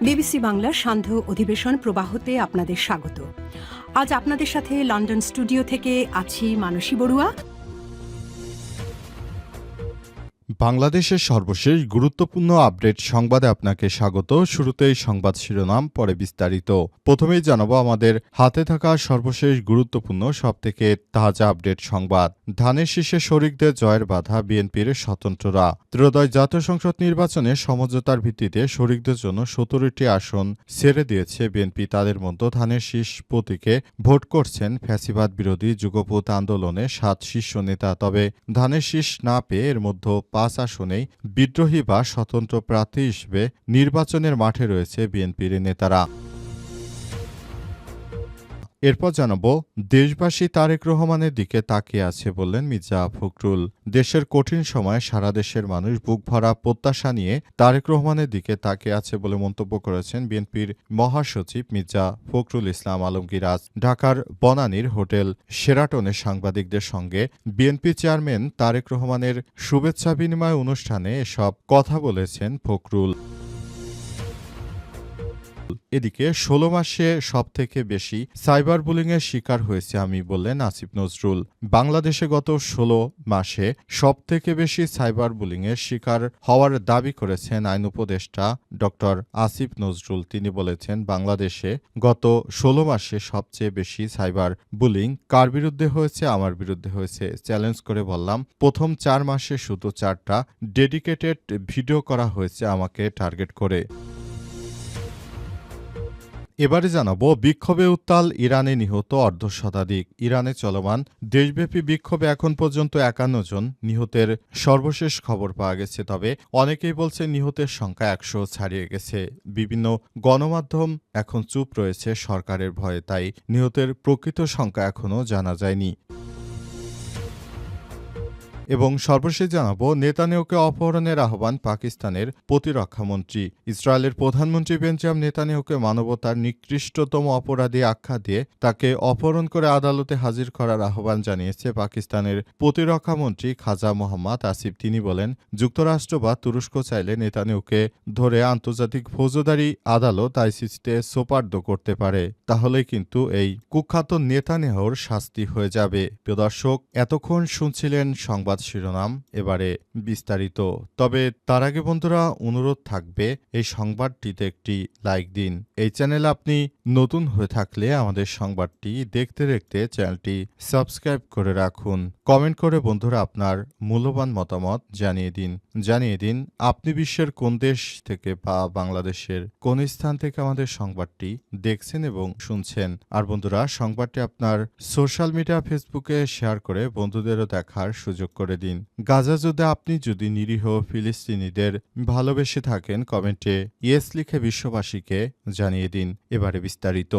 BBC বাংলার সান্ধ্য অধিবেশন প্রবাহতে আপনাদের স্বাগত। আজ আপনাদের সাথে লন্ডন স্টুডিও থেকে আছি মানসী বড়ুয়া। বাংলাদেশের সর্বশেষ গুরুত্বপূর্ণ আপডেট সংবাদে আপনাকে স্বাগত। শুরুতেই সংবাদ শিরোনাম, পরে বিস্তারিত। প্রথমেই জানাবো আমাদের হাতে থাকা সর্বশেষ গুরুত্বপূর্ণ সবথেকে তাজা আপডেট সংবাদ। ধানের শীষে শরিকদের জয়ের বাধা বিএনপির স্বতন্ত্ররা। ত্রয়োদশ জাতীয় সংসদ নির্বাচনে সমঝোতার ভিত্তিতে শরিকদের জন্য 17টি আসন ছেড়ে দিয়েছে বিএনপি। তাদের মধ্যে ধানের শীষ প্রতীকে ভোট করছেন ফ্যাসিবাদ বিরোধী যুগপৎ আন্দোলনে 7 শীর্ষ নেতা। তবে ধানের শীষ না পেয়ে এর মধ্যে 5 আসনেই বিদ্রোহী বা স্বতন্ত্র প্রার্থী হিসেবে নির্বাচনের মাঠে রয়েছে বিএনপির নেতারা। এরপর জানাবো, দেশবাসী তারেক রহমানের দিকে তাকিয়ে আছে বললেন মির্জা ফখরুল। দেশের কঠিন সময়ে সারা দেশের মানুষ বুক ভরা প্রত্যাশা নিয়ে তারেক রহমানের দিকে তাকিয়ে আছে বলে মন্তব্য করেছেন বিএনপির মহাসচিব মির্জা ফখরুল ইসলাম আলমগীর। আজ ঢাকার বনানীর হোটেল শেরাটনে সাংবাদিকদের সঙ্গে বিএনপি চেয়ারম্যান তারেক রহমানের শুভেচ্ছা বিনিময় অনুষ্ঠানে এসব কথা বলেছেন ফখরুল। এদিকে 16 মাসে সবথেকে বেশি সাইবার বুলিংয়ের শিকার হয়েছে আমি বললেন আসিফ নজরুল। বাংলাদেশে গত 16 মাসে সবথেকে বেশি সাইবার বুলিংয়ের শিকার হওয়ার দাবি করেছেন আইন উপদেষ্টা ড আসিফ নজরুল। তিনি বলেছেন, বাংলাদেশে গত 16 মাসে সবচেয়ে বেশি সাইবার বুলিং কার বিরুদ্ধে হয়েছে? আমার বিরুদ্ধে হয়েছে। চ্যালেঞ্জ করে বললাম, প্রথম 4 মাসে শুধু 4টা ডেডিকেটেড ভিডিও করা হয়েছে আমাকে টার্গেট করে। এবারে জানাবো, বিক্ষোভে উত্তাল ইরানে নিহত অর্ধশতাধিক। ইরানে চলমান দেশব্যাপী বিক্ষোভে এখন পর্যন্ত 51 জন নিহতের সর্বশেষ খবর পাওয়া গেছে। তবে অনেকেই বলছে নিহতের সংখ্যা 100 ছাড়িয়ে গেছে। বিভিন্ন গণমাধ্যম এখন চুপ রয়েছে সরকারের ভয়ে, তাই নিহতের প্রকৃত সংখ্যা এখনও জানা যায়নি। এবং সর্বশেষ জানাবো, নেতানিয়াহুকে অপহরণের আহ্বান পাকিস্তানের প্রতিরক্ষামন্ত্রী। ইসরায়েলের প্রধানমন্ত্রী বেঞ্জামিন নেতানিয়াহুকে মানবতার নিকৃষ্টতম অপরাধী আখ্যা দিয়ে তাকে অপহরণ করে আদালতে হাজির করার আহ্বান জানিয়েছে পাকিস্তানের প্রতিরক্ষামন্ত্রী খাজা মোহাম্মদ আসিফ। তিনি বলেন, যুক্তরাষ্ট্র বা তুরস্ক চাইলে নেতানিয়াহুকে ধরে আন্তর্জাতিক ফৌজদারি আদালত আইসিসিতে সোপার্দ করতে পারে। তাহলে কিন্তু এই কুখ্যাত নেতানিয়াহুর শাস্তি হয়ে যাবে। প্রিয় দর্শক, এতক্ষণ শুনছিলেন সংবাদ শিরোনাম, এবারে বিস্তারিত। তবে তার আগে বন্ধুরা, অনুরোধ থাকবে এই সংবাদটিতে একটি লাইক দিন। এই চ্যানেলে আপনি নতুন হয়ে থাকলে আমাদের সংবাদটি দেখতে দেখতে চ্যানেলটি সাবস্ক্রাইব করে রাখুন। কমেন্ট করে বন্ধুরা আপনার মূল্যবান মতামত জানিয়ে দিন আপনি বিশ্বের কোন দেশ থেকে বা বাংলাদেশের কোন স্থান থেকে আমাদের সংবাদটি দেখছেন এবং শুনছেন। আর বন্ধুরা, সংবাদটি আপনার সোশ্যাল মিডিয়া ফেসবুকে শেয়ার করে বন্ধুদেরও দেখার সুযোগ করে দিন। গাজা যুদ্ধে আপনি যদি নিরীহ ফিলিস্তিনিদের ভালোবেসে থাকেন, কমেন্টে ইয়েস লিখে বিশ্ববাসীকে জানিয়ে দিন। এবারে বিস্তারিত।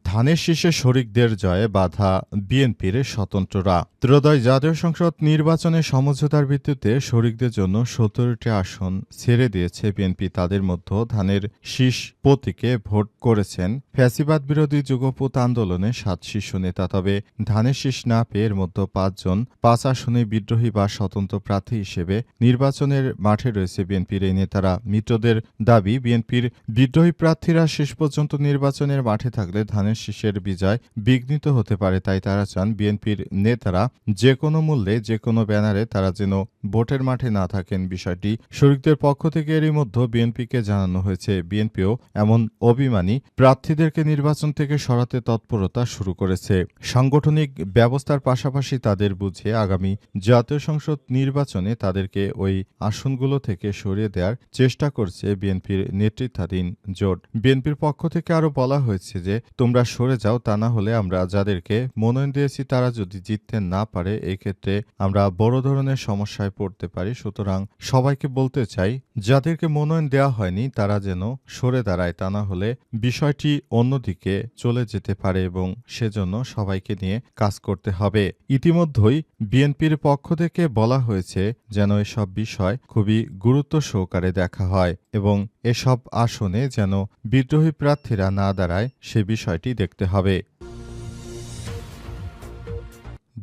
ধানের শীষে শরিকদের জয়ে বাধা বিএনপির স্বতন্ত্ররা। ত্রয়োদশ জাতীয় সংসদ নির্বাচনে সমঝোতার ভিত্তিতে শরিকদের জন্য 17টি আসন ছেড়ে দিয়েছে বিএনপি। তাদের মধ্যে ধানের শীষ প্রতীকে ভোট করেছেন ফ্যাসিবাদ বিরোধী যুগপৎ আন্দোলনে 7 শীর্ষ নেতা। তবে ধানের শীষ না পেয়ে এর মধ্যে 5 জন 5 আসনে বিদ্রোহী বা স্বতন্ত্র প্রার্থী হিসেবে নির্বাচনের মাঠে রয়েছে বিএনপির এই নেতারা। মিত্রদের দাবি, বিএনপির বিদ্রোহী প্রার্থীরা শেষ পর্যন্ত নির্বাচনের মাঠে থাকলে ধানের শীষের বিজয় বিঘ্নিত হতে পারে। তাই তারা চান বিএনপির নেতারা যে কোনো মূল্যে যে কোনো ব্যানারে তারা যেন ভোটের মাঠে না থাকেন। বিষয়টি শরিকদের পক্ষ থেকে এরই মধ্যে বিএনপিকে জানানো হয়েছে। বিএনপিও এমন অভিমানী প্রার্থীদেরকে নির্বাচন থেকে সরাতে তৎপরতা শুরু করেছে। সাংগঠনিক ব্যবস্থার পাশাপাশি তাদের বুঝে আগামী জাতীয় সংসদ নির্বাচনে তাদেরকে ওই আসনগুলো থেকে সরিয়ে দেওয়ার চেষ্টা করছে বিএনপির নেতৃত্বাধীন জোট। বিএনপির পক্ষ থেকে আরও বলা হয়েছে যে, তোমরা সরে যাও, তা না হলে আমরা যাদেরকে মনোনয়ন দিয়েছি তারা যদি জিততে না পারে, এই ক্ষেত্রে আমরা বড় ধরনের সমস্যায় পড়তে পারি। সুতরাং সবাইকে বলতে চাই, যাদেরকে মনোনয়ন দেওয়া হয়নি তারা যেন সরে দাঁড়ায়, তা না হলে বিষয়টি অন্যদিকে চলে যেতে পারে এবং সেজন্য সবাইকে নিয়ে কাজ করতে হবে। ইতিমধ্যেই বিএনপির পক্ষ থেকে বলা হয়েছে যেন এসব বিষয় খুবই গুরুত্ব সহকারে দেখা হয় এবং এসব আসনে যেন বিদ্রোহী প্রার্থীরা না দাঁড়ায় সে বিষয়টি দেখতে হবে।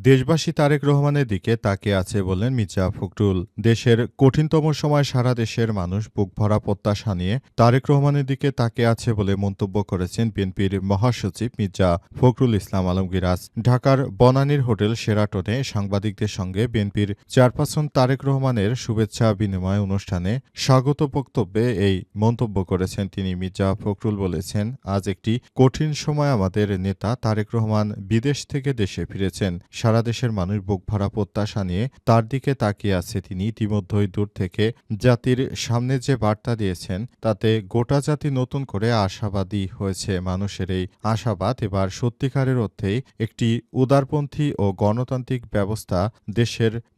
দেশবাসী তারেক রহমানের দিকে তাকিয়ে আছে বললেন মির্জা ফখরুল। দেশের কঠিনতম সময় সারা দেশের মানুষ বুকভরা প্রত্যাশা নিয়ে তারেক রহমানের দিকে তাকিয়ে আছে বলে মন্তব্য করেছেন বিএনপির মহাসচিব মির্জা ফখরুল ইসলাম আলমগীর। আজ ঢাকার বনানীর হোটেল শেরাটনে সাংবাদিকদের সঙ্গে বিএনপির চেয়ারপারসন তারেক রহমানের শুভেচ্ছা বিনিময় অনুষ্ঠানে স্বাগত বক্তব্যে এই মন্তব্য করেছেন তিনি। মির্জা ফখরুল বলেছেন, আজ একটি কঠিন সময় আমাদের নেতা তারেক রহমান বিদেশ থেকে দেশে ফিরেছেন। সারা দেশের মানুষ বুকভরা প্রত্যাশা নিয়ে তার দিকে তাকিয়ে আছে। তিনি ইতিমধ্যেই দূর থেকে জাতির সামনে যে বার্তা দিয়েছেন তাতে গোটা জাতি নতুন করে আশাবাদী হয়েছে। মানুষের এই আশাবাদ এবার সত্যিকারের অর্থেই একটি উদারপন্থী ও গণতান্ত্রিক ব্যবস্থা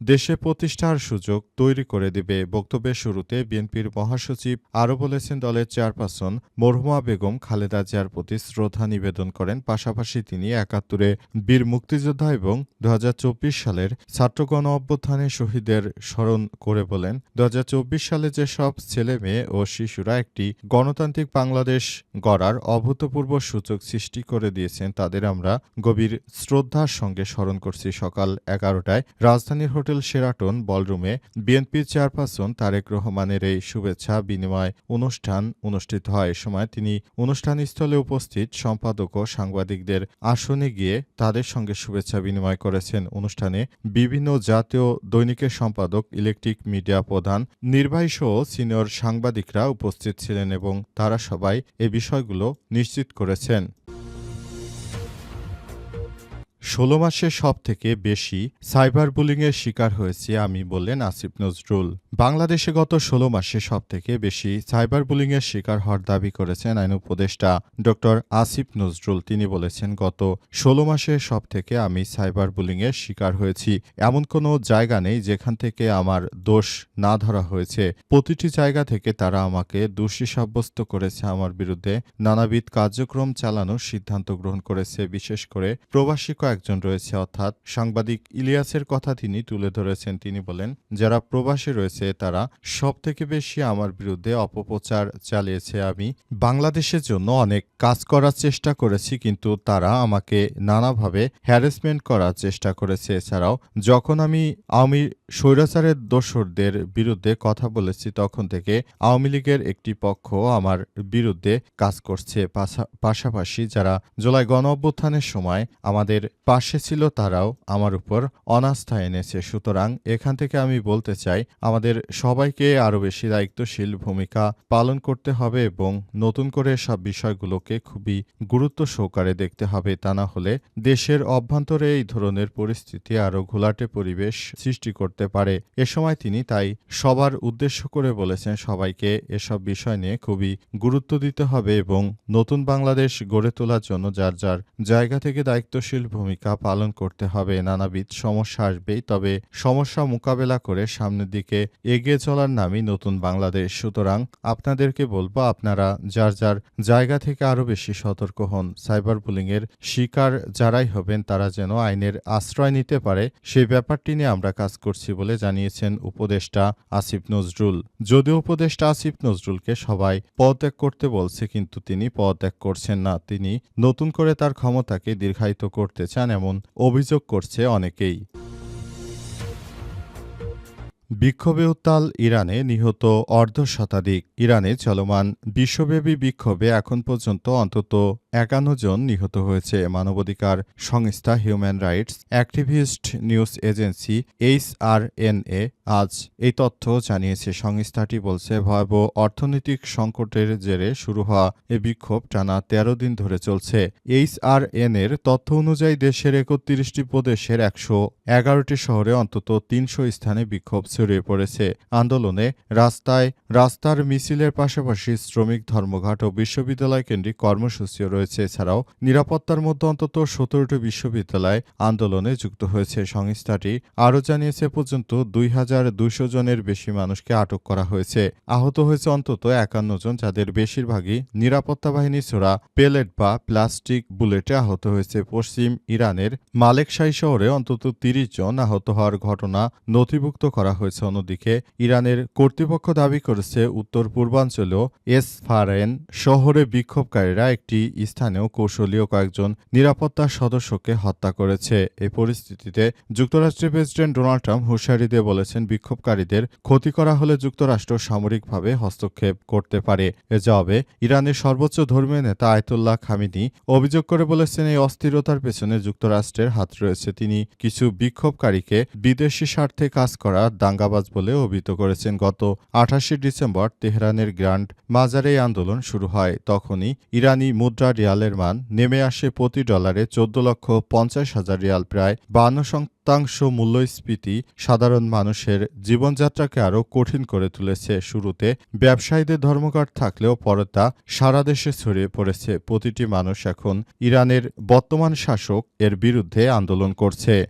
দেশে প্রতিষ্ঠার সুযোগ তৈরি করে দেবে। বক্তব্যের শুরুতে বিএনপির মহাসচিব আরও বলেছেন, দলের চেয়ারপারসন মরহুমা বেগম খালেদা জিয়ার প্রতি শ্রদ্ধা নিবেদন করেন। পাশাপাশি তিনি ৭১-এ বীর মুক্তিযোদ্ধা এবং ২০২৪ সালের ছাত্র গণ অভ্যুত্থানে শহীদদের স্মরণ করে বলেন, ২০২৪ সালে যেসব ছেলে মেয়ে ও শিশুরা একটি গণতান্ত্রিক বাংলাদেশ গড়ার অভূতপূর্ব সুযোগ সৃষ্টি করে দিয়েছেন তাদের আমরা গভীর শ্রদ্ধার সঙ্গে স্মরণ করছি। সকাল ১১টায় রাজধানীর হোটেল শেরাটন বলরুমে বিএনপির চেয়ারপারসন তারেক রহমানের এই শুভেচ্ছা বিনিময় অনুষ্ঠান অনুষ্ঠিত হয়। এ সময় তিনি অনুষ্ঠানস্থলে উপস্থিত সম্পাদক ও সাংবাদিকদের আসনে গিয়ে তাদের সঙ্গে শুভেচ্ছা বিনিময় করেছেন। অনুষ্ঠানে বিভিন্ন জাতীয় দৈনিকের সম্পাদক, ইলেকট্রিক মিডিয়া প্রধান, নির্বাহীসহ সিনিয়র সাংবাদিকরা উপস্থিত ছিলেন এবং তারা সবাই এ বিষয়গুলো নিশ্চিত করেছেন। ১৬ মাসে সবথেকে বেশি সাইবার বুলিংয়ের শিকার হয়েছি আমি, বললেন আসিফ নজরুল। বাংলাদেশে গত ১৬ মাসে সবথেকে বেশি সাইবার বুলিংয়ের শিকার হওয়ার দাবি করেছেন আইন উপদেষ্টা ড আসিফ নজরুল। তিনি বলেছেন, গত ১৬ মাসে সবথেকে আমি সাইবার বুলিংয়ের শিকার হয়েছি। এমন কোনো জায়গা নেই যেখান থেকে আমার দোষ না ধরা হয়েছে। প্রতিটি জায়গা থেকে তারা আমাকে দোষী সাব্যস্ত করেছে, আমার বিরুদ্ধে নানাবিধ কার্যক্রম চালানোর সিদ্ধান্ত গ্রহণ করেছে। বিশেষ করে প্রবাসী একজন রয়েছে, অর্থাৎ সাংবাদিক ইলিয়াসের কথা তিনি তুলে ধরেছেন। তিনি বলেন, যারা প্রবাসে রয়েছে তারা সবথেকে বেশি আমার বিরুদ্ধে অপপ্রচার চালিয়েছে। আমি বাংলাদেশের জন্য অনেক কাজ করার চেষ্টা করেছি, কিন্তু তারা আমাকে নানাভাবে হ্যারাসমেন্ট করার চেষ্টা করেছে। এছাড়াও যখন আমি আওয়ামী স্বৈরাচারের দোসরদের বিরুদ্ধে কথা বলেছি তখন থেকে আওয়ামী লীগের একটি পক্ষ আমার বিরুদ্ধে কাজ করছে। পাশাপাশি যারা জুলাই গণ অভ্যুত্থানের সময় আমাদের পাশে ছিল তারাও আমার উপর অনাস্থা এনেছে। সুতরাং এখান থেকে আমি বলতে চাই, আমাদের সবাইকে আরও বেশি দায়িত্বশীল ভূমিকা পালন করতে হবে এবং নতুন করে সব বিষয়গুলোকে খুবই গুরুত্ব সহকারে দেখতে হবে। তা না হলে দেশের অভ্যন্তরে এই ধরনের পরিস্থিতি আরও ঘোলাটে পরিবেশ সৃষ্টি করতে পারে। এ সময় তিনি তাই সবার উদ্দেশ্য করে বলেছেন, সবাইকে এসব বিষয় নিয়ে খুবই গুরুত্ব দিতে হবে এবং নতুন বাংলাদেশ গড়ে তোলার জন্য যার যার জায়গা থেকে দায়িত্বশীল ভূমিকা পালন করতে হবে। নানাবিধ সমস্যা আসবেই, তবে সমস্যা মোকাবেলা করে সামনের দিকে এগিয়ে চলার নামই নতুন বাংলাদেশ। সুতরাং আপনাদেরকে বলবো, আপনারা যার যার জায়গা থেকে আরও বেশি সতর্ক হন। সাইবার বুলিংয়ের শিকার যারাই হবেন তারা যেন আইনের আশ্রয় নিতে পারে সেই ব্যাপারটি নিয়ে আমরা কাজ করছি বলে জানিয়েছেন উপদেষ্টা আসিফ নজরুল। যদিও উপদেষ্টা আসিফ নজরুলকে সবাই পদত্যাগ করতে বলছে, কিন্তু তিনি পদত্যাগ করছেন না। তিনি নতুন করে তার ক্ষমতাকে দীর্ঘায়িত করতে চান এমন অভিযোগ করছে অনেকেই। বিক্ষোভে উত্তাল ইরানে, নিহত অর্ধশতাধিক। ইরানে চলমান বিশ্বব্যাপী বিক্ষোভে এখন পর্যন্ত অন্তত ৫১ জন নিহত হয়েছে। মানবাধিকার সংস্থা human rights activist news agency HRNA আজ এই তথ্য জানিয়েছে। সংস্থাটি বলছে, ভয়াবহ অর্থনৈতিক সংকটের জেরে শুরু হওয়া এ বিক্ষোভ টানা ১৩ দিন ধরে চলছে। HRN-এর তথ্য অনুযায়ী দেশের ৩১টি প্রদেশের ১১টি শহরে অন্তত ৩০০ স্থানে বিক্ষোভ ছড়িয়ে পড়েছে। আন্দোলনে রাস্তার মিছিলের পাশাপাশি শ্রমিক ধর্মঘট ও বিশ্ববিদ্যালয় কেন্দ্রিক কর্মসূচিও রয়েছে। এছাড়াও নিরাপত্তার মধ্যে অন্তত ১৭টি বিশ্ববিদ্যালয় আন্দোলনে যুক্ত হয়েছে। সংস্থাটি আরও জানিয়েছে, পর্যন্ত ২,২০০ জনের বেশি মানুষকে আটক করা হয়েছে। আহত হয়েছে অন্তত ৫১ জন, যাদের বেশিরভাগই নিরাপত্তা বাহিনীর ছোড়া পেলেট বা প্লাস্টিক বুলেটে আহত হয়েছে। পশ্চিম ইরানের মালেকশাই শহরে অন্তত ৩০ জন আহত হওয়ার ঘটনা নথিভুক্ত করা হয়েছে। অন্যদিকে ইরানের কর্তৃপক্ষ দাবি করেছে উত্তর পূর্বাঞ্চলীয় এসফারেন শহরে বিক্ষোভকারীরা একটি স্থানীয় কৌশলীয় কয়েকজন নিরাপত্তা সদস্যকে হত্যা করেছে। এই পরিস্থিতিতে যুক্তরাষ্ট্রের প্রেসিডেন্ট ডোনাল্ড ট্রাম্প হুঁশিয়ারি দিয়ে বলেছেন, বিক্ষোভকারীদের ক্ষতি করা হলে যুক্তরাষ্ট্র সামরিকভাবে হস্তক্ষেপ করতে পারে। এ জবাবে ইরানের সর্বোচ্চ ধর্মীয় নেতা আয়াতুল্লাহ খামেনি অভিযোগ করে বলেছেন, এই অস্থিরতার পেছনে যুক্তরাষ্ট্রের হাত রয়েছে। তিনি কিছু বিক্ষোভকারীকে বিদেশি স্বার্থে কাজ করা দাঙ্গাবাজ বলে অভিহিত করেছেন। গত 28 ডিসেম্বর তেহরানের গ্র্যান্ড মাজারে এই আন্দোলন শুরু হয়। তখনই ইরানি মুদ্রা রিয়ালের মান নেমে আসে প্রতি ডলারে 14,50,000 রিয়াল, প্রায় 52% মূল্যস্ফীতি সাধারণ মানুষের জীবনযাত্রাকে আরও কঠিন করে তুলেছে। শুরুতে ব্যবসায়ীদের ধর্মঘট থাকলেও পরে তা সারা দেশে ছড়িয়ে পড়েছে। প্রতিটি মানুষ এখন ইরানের বর্তমান শাসক এর বিরুদ্ধে আন্দোলন করছে।